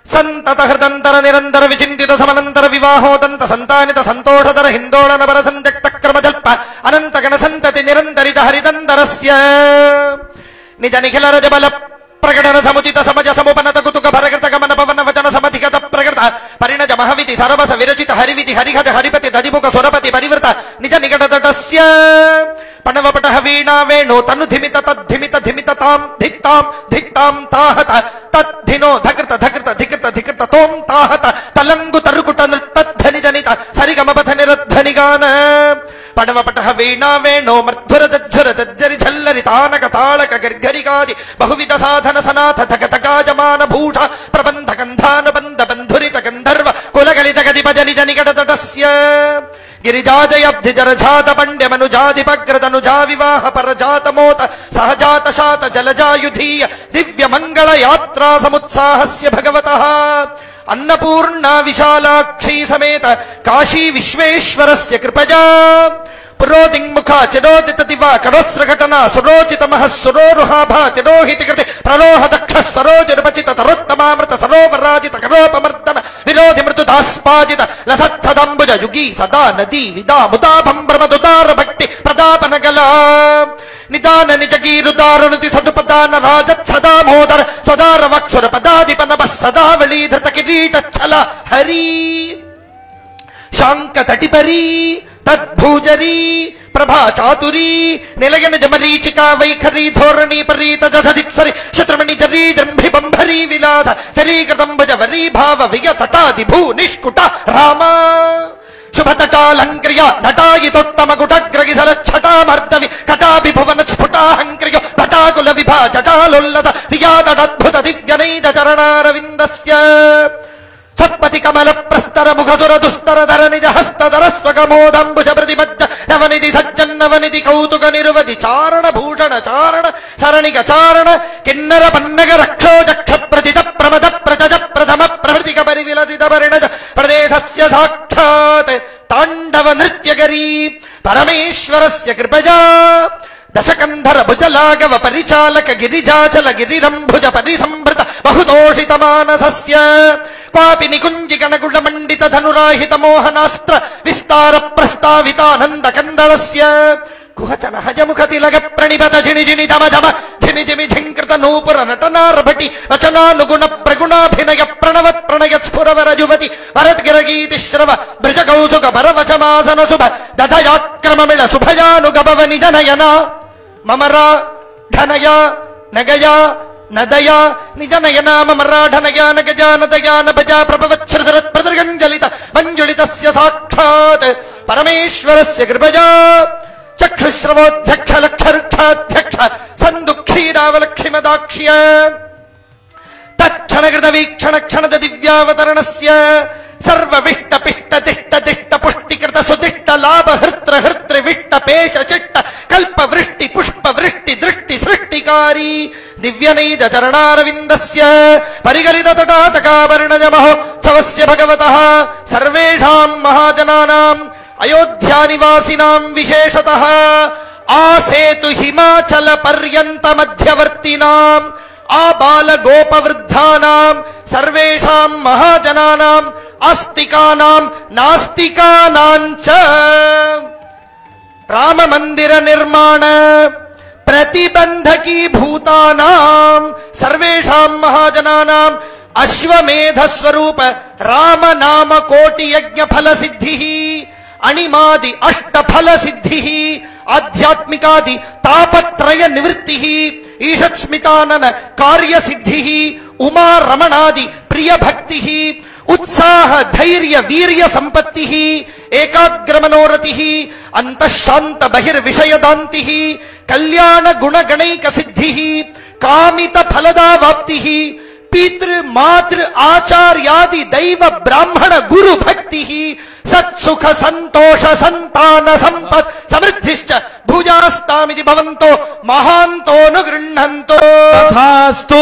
ಸಂತತ ಹೃದಂತರ ನಿರಂತರ ವಿಚಿಂತಿತ ಸಮನಂತರ ವಿವಾಹೋದಂತ ಸಂತಾನಿತ ಸಂತೋಷದರ ಹಿಂದೋಳನ ಬರ ಸಂತ್ಯಕ್ತ ಕ್ರಮಜಲ್ಪ ಅನಂತ ಗಣ ಸಂತತಿ ನಿರಂತರಿತ ಹರಿದಂತರಸ್ಯ ನಿಜ ನಿಖಿಲ ರಜಬಲ ಪ್ರಕಟನ ಸಮುಚಿತ ಸಮಜ ಸಮುಪನತ ಕುತುಕ ಭರಕೃತ ಗಮನ ಪವನ ವಚನ ಸಮಧಿಗತ ಪ್ರಕೃತ ಪರಿಣಜ ಮಹವಿತಿ ಸರಬಸ ವಿರಚಿತ ಹರಿವಿತಿ ಹರಿಹದ ಹರಿಪತಿ ದಧಿಮುಖ ಸ್ವರಪತಿ ಪರಿವೃತ ನಿಜ ನಿಕಟ ತಟಸ್ಯ ಪಣವಪಟ ವೀಣಾ ವೇಣು ತನು ಧಿಮಿತ ತದ್ಧಿಮಿತ ಧಿಮಿತ ತಾಂ ಧಿತ್ತಾಂ ಧಿತ್ತಾಂ ತಾಹತ ತದ್ಧಿನೋ ಧಕೃತ ಧಕೃತ ಧಿಕೃತ ಧಿಕೃತ ತೋಂ ತಾಹತ ತಲಂಗು ತರುಕುಟ ನೃತ್ತಧ್ವನಿ ಜನಿತ ಸರಿಗಮಪಥ ನಿರಧ್ವನಿಗಾನ ಪಣವಪಟ ವೀಣಾ ವೇಣು ಮರ್ಧುರ ದಜ್ಜುರ ದಜ್ಜರಿ ಝಲ್ಲರಿ ತಾನಕ ತಾಳಕ ಗರ್ಗರಿಗಾದಿ ಬಹುವಿಧ ಸಾಧನ ಸನಾಥ ಧಕ ಧಕಾಜಮಾನ ಭೂಷ ಪ್ರಬಂಧ ಗಂಧಾನ ಬಂಧ ಬಂಧುರಿತ ಗಂಧರ್ವ ಕುಲಗಲಿತ ಗದಿಪ ಜನಿಜ ನಿಕಟ ತಟಸ್ಯ ಗಿರಿಜಾಜಯಬ್ಧಿ ಜರಜಾತ ಪಂಡ್ಯ ಮನುಜಾಧಿಪಗ್ರದನುಜಾ ವಿವಾಹ ಪರಜಾತ ಮೋತ ಸಹಜಾತ ಶಾತ ಜಲಜಾಯುಧೀಯ ದಿವ್ಯ ಮಂಗಳ ಯಾತ್ರಾ ಸಮುತ್ಸಾಹಸ್ಯ ಭಗವತಃ ಅನ್ನಪೂರ್ಣ ವಿಶಾಲಾಕ್ಷಿ ಸಮೇತ ಕಾಶಿ ವಿಶ್ವೇಶ್ವರಸ್ಯ ಕೃಪಜಾ ಪುರೋದಿಂಗ್ಮುಖ ಚಿರೋದಿತ ದಿವ ಕರೋಸ್ರ ಘಟನಾ ಸುರೋಚಿತ ಮಹ ಸುರೋರುಹಾಭಾ ತಿರೋಹಿತಿ ಕೃತಿ ಪ್ರಲೋಹ ದಕ್ಷ ಸ್ವರೋಜರುಪಚಿತ ತರೋತ್ತಮಾಮೃತ ಸರೋವರಾಜಿತ ಕರೋಪಮರ್ದನ ವಿರೋಧಿ ಮೃದುದಾಸ್ಪಾದಿತ ಲಸತ್ಸದಂಬುಜ ಯುಗಿ ಸದಾ ನದಿ ವಿದಾ ಮುದಾ ಭಂಭ್ರಮದುದಾರ ಭಕ್ತಿ ಪ್ರದಾಪನಗಲ ನಿದಾನ ನಿಜಗೀರುದಾರನುತಿ ಸದುಪದಾನ ರಾಜತ್ ಸದಾ ಮೋದರ ಸ್ವದಾರ ವಕ್ಷುರ ಪದಾಧಿಪನಭ ಸದಾ ವಳೀಧೃತ ಕಿರೀಟ ಛಲ ಹರಿ ಶಾಂಕ ತಟಿಪರಿ ತದ್ಭೂಜರಿ ಪ್ರಭಾ ಚಾತುರಿ ನಿಲಯನ ಜಮರೀಚಿಕಾ ವೈಖರಿ ಧೋರಣಿ ಪರೀತ ಜಧಿಕ್ಸರಿ ಶತ್ರುಮಣಿ ಜರೀ ಜಂಭಿ ಬಂಭರಿ ವಿಲಾಧ ಚರೀಕೃತಂಬುಜ ವರೀ ಭಾವ ವಿಯ ತಟಾದಿ ಭೂ ನಿಷ್ಕುಟ ರಾಮ ಶುಭತಟಾಲಂಕ್ರಿಯ ನಟಾಯಿತೋತ್ತಮ ಗುಟಗ್ರಗಿಸಲ ಛಟಾಮರ್ದವಿ ಕಟಾಭಿಭುವನ ಸ್ಫುಟಾಹಂಕ್ರಿಯ ಭಟಾಕುಲ ವಿಭಾ ಜಟಾಲೋಲ್ಲದ ವಿಯಾದಡದ್ಭುತ ದಿವ್ಯನೈದ ಚರಣಾರವಿಂದಸ್ಯ ಸತ್ಪತಿ ಕಮಲ ಪ್ರಸ್ತರ ಮುಖಸುರ ದುಸ್ತರ ಧರ ನಿಜ ಹಸ್ತಧರ ಸ್ವಗಮೋದಂಬುಜ ಪ್ರತಿಮಜ್ಜ ನವನಿಧಿ ಸಜ್ಜನ್ನವನಿಧಿ ಕೌತುಕ ನಿರುವಧಿ ಚಾರಣ ಭೂಷಣ ಚಾರಣ ಸರಣಿಗ ಚಾರಣ ಕಿನ್ನರ ಪನ್ನಗ ರಕ್ಷೋ ಜಕ್ಷ ಪ್ರತಿಜ ಪ್ರಮದ ಪ್ರಜಜ ಪ್ರಥಮ ಪ್ರವೃತಿಕ ಪರಿವಿಲಸಿತ ಪರಿಣಜ ಪ್ರದೇಶಸ್ಯ ಸಾಕ್ಷಾತ್ ತಾಂಡವ ನೃತ್ಯಗರಿ ಪರಮೇಶ್ವರಸ್ಯ ಕೃಪಜಾ ದಶಕಂಧರ ಭುಜಲಾಗವ ಪರಿಚಾಲಕ ಗಿರಿಜಾಚಲ ಗಿರಿರಂಭುಜ ಪರಿಸಂಭೃತ ಬಹುತೋಷಿತ ಮಾನಸಸ್ಯ ಕ್ವಾಪಿ ನಿಕುಂಜಿ ಗಣಗುಳ ಮಂಡಿತ ಧನುರಾಹಿತ ಮೋಹನಾಸ್ತ್ರ ವಿಸ್ತಾರ ಪ್ರಸ್ತಾವಿತಾನಂದ ಕಂದಳಸ್ಯ ಕುಹಚನ ಹಜಮುಖ ತಿಲಗ ಪ್ರಣಿಪತ ಜಿಣಿ ಜಿಣಿ ಧಮ ಧಮ ಜಿನಿ ಜಿಮಿ ಝಂಕೃತ ನೂಪುರ ನಟನಾರ್ಭಟಿ ವಚನಾನುಗುಣ ಪ್ರಗುಣಾಭಿನಯ ಪ್ರಣವತ್ ಪ್ರಣಯ ಸ್ಫುರವರ ಯುವತಿ ವರದ್ಗಿರಗೀತಿ ಶ್ರವ ಭೃಜ ಕೌಸುಕ ಭರವಚಮಾಸನ ಶುಭ ದಧಯಾಕ್ರಮ ಮಿಳ ಶುಭಯಾನುಗಭವ ನಿಜ ನಯನ ಮಮರ ಢನಯ ನಗಯ ನದಯ ನಿಜ ನಯನ ಮಮರ ಢನಯ ನಗಜ ನದಯ ನಭಜ ಪ್ರಭವಚ್ಛೃತರತ್ ಪ್ರದೃಗಂಜಲಿತ ಮಂಜುಳಿತಸ್ಯ ಸಾಕ್ಷಾತ್ ಪರಮೇಶ್ವರಸ್ಯ ಕೃಪಜಾ ಚಕ್ಷುಶ್ರವೋಧ್ಯಕ್ಷ ಲಕ್ಷರುಕ್ಷಾಧ್ಯಕ್ಷ ಸಂದು ಕ್ಷೀರಾವಲಕ್ಷಿಮದಾಕ್ಷ್ಯ ತಕ್ಷಣಕೃತ ವೀಕ್ಷಣ ಕ್ಷಣದ ದಿವ್ಯಾವತರಣಸ್ಯ ಸರ್ವವಿಷ್ಟ ಪಿಷ್ಟ ದಿಷ್ಟ ದಿಷ್ಟ ಪುಷ್ಟಿಕೃತ ಸುದಿಷ್ಟ ಲಾಭ ಹೃತ್ರ ಹೃತ್ರ ವಿಷ್ಟ ಪೇಶ ಚಿಟ್ಟ ಕಲ್ಪ ವೃಷ್ಟಿ ಪುಷ್ಪ ವೃಷ್ಟಿ ದೃಷ್ಟಿ ಸೃಷ್ಟಿಕಾರಿ ದಿವ್ಯನೈದ ಚರಣಾರವಿಂದಸ್ಯ ಪರಿಗಲಿತ ತಟಾತಕಾಭರಣಜ ಮಹೋತ್ಸವಸ್ಯ ಭಗವತಃ ಸರ್ವೇಷಾಂ ಮಹಾಜನಾನಾಂ ಅಯೋಧ್ಯ ನಿವಾಸಿನಾಂ ವಿಶೇಷತಃ ಆಸೇತು ಹಿಮಾಚಲ ಪರ್ಯಂತ ಮಧ್ಯವರ್ತಿನಾಂ ಆಬಾಲ ಗೋಪವೃದ್ಧಾನಾಂ ಸರ್ವೇಷಾಂ ಮಹಾಜನಾನಾಂ ಆಸ್ತಿಕಾನಾಂ ನಾಸ್ತಿಕಾನಾಂಚ ರಾಮ ಮಂದಿರ ನಿರ್ಮಾಣ ಪ್ರತಿಬಂಧಕೀ ಭೂತಾನಾಂ ಸರ್ವೇಷಾಂ ಮಹಾಜನಾನಾಂ ಅಶ್ವಮೇಧ ಸ್ವರೂಪ ರಾಮ ನಾಮ ಕೋಟಿ ಯಜ್ಞ ಫಲ ಸಿದ್ಧಿ ಅಣಿಮಾದಿ ಅಷ್ಟ ಫಲ ಸಿದ್ಧಿ ಆಧ್ಯಾತ್ಮಿಕಾದಿ ತಾಪತ್ರಯ ನಿವೃತ್ತಿ ಈಷತ್ ಸ್ಮಿತಾನನ ಕಾರ್ಯ ಸಿದ್ಧಿ ಉಮಾ ರಮಣಾದಿ ಪ್ರಿಯ ಭಕ್ತಿ ಉತ್ಸಾಹ ಧೈರ್ಯ ವೀರ್ಯ ಸಂಪತ್ತಿ ಏಕಾಗ್ರ ಮನೋರತಿ ಅಂತಃಶಾಂತ ಬಹಿರ್ವಿಷಯದಾಂತಿ ಕಲ್ಯಾಣ ಗುಣಗಣೈಕ ಸಿದ್ಧಿ ಕಾಮಿತ ಫಲದಾವಾಪ್ತಿ ಪಿತೃ ಮಾತೃ ಆಚಾರ್ಯಾದಿ ದೈವ ಬ್ರಾಹ್ಮಣ ಗುರು ಭಕ್ತಿ ಸತ್ಸುಖ ಸಂತೋಷ ಸಂತಾನ ಸಂಪತ್ ಸಮೃದ್ಧಿಶ್ಚ ಭುಜಾಸ್ತಾಮಿತಿ ಭವಂತೋ ಮಹಾಂತೋ ನು ಗೃಹಂತೋ ತಥಾಸ್ತು।